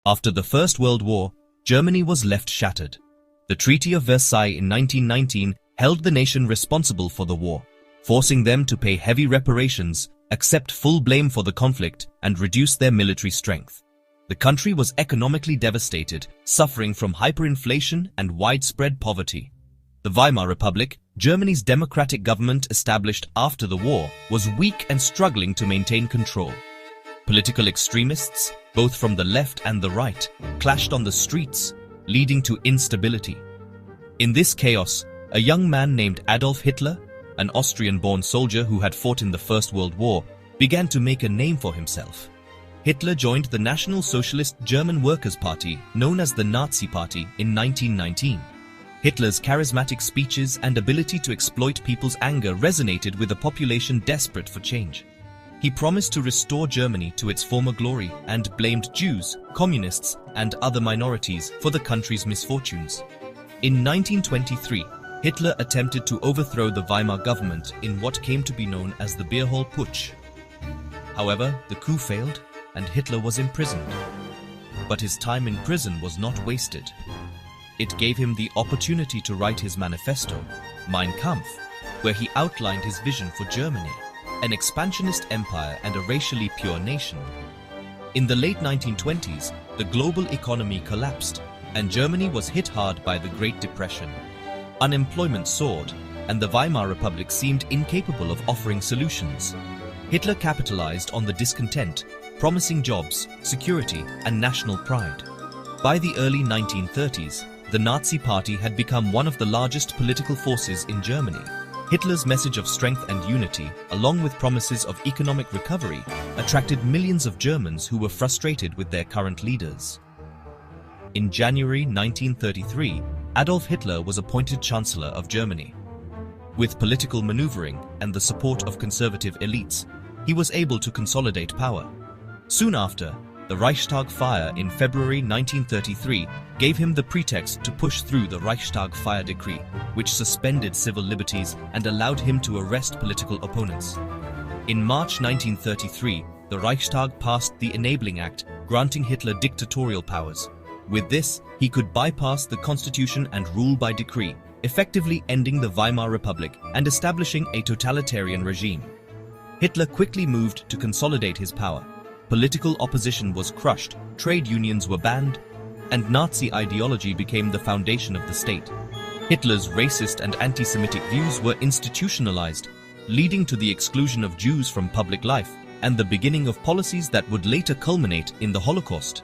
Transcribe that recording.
After the First World War, Germany was left shattered. The Treaty of Versailles in 1919 held the nation responsible for the war, forcing them to pay heavy reparations, accept full blame for the conflict, and reduce their military strength. The country was economically devastated, suffering from hyperinflation and widespread poverty. The Weimar Republic, Germany's democratic government established after the war, was weak and struggling to maintain control. Political extremists, both from the left and the right, clashed on the streets, leading to instability. In this chaos, a young man named Adolf Hitler, an Austrian-born soldier who had fought in the First World War, began to make a name for himself. Hitler joined the National Socialist German Workers' Party, known as the Nazi Party, in 1919. Hitler's charismatic speeches and ability to exploit people's anger resonated with a population desperate for change. He promised to restore Germany to its former glory and blamed Jews, communists, and other minorities for the country's misfortunes. In 1923, Hitler attempted to overthrow the Weimar government in what came to be known as the Beer Hall Putsch. However, the coup failed, and Hitler was imprisoned. But his time in prison was not wasted. It gave him the opportunity to write his manifesto, Mein Kampf, where he outlined his vision for Germany, an expansionist empire and a racially pure nation. In the late 1920s, the global economy collapsed, and Germany was hit hard by the Great Depression. Unemployment soared, and the Weimar Republic seemed incapable of offering solutions. Hitler capitalized on the discontent, promising jobs, security, and national pride. By the early 1930s, the Nazi Party had become one of the largest political forces in Germany. Hitler's message of strength and unity, along with promises of economic recovery, attracted millions of Germans who were frustrated with their current leaders. In January 1933, Adolf Hitler was appointed Chancellor of Germany. With political maneuvering and the support of conservative elites, he was able to consolidate power. Soon after, the Reichstag fire in February 1933 gave him the pretext to push through the Reichstag Fire Decree, which suspended civil liberties and allowed him to arrest political opponents. In March 1933, the Reichstag passed the Enabling Act, granting Hitler dictatorial powers. With this, he could bypass the constitution and rule by decree, effectively ending the Weimar Republic and establishing a totalitarian regime. Hitler quickly moved to consolidate his power. Political opposition was crushed, trade unions were banned, and Nazi ideology became the foundation of the state. Hitler's racist and anti-Semitic views were institutionalized, leading to the exclusion of Jews from public life and the beginning of policies that would later culminate in the Holocaust.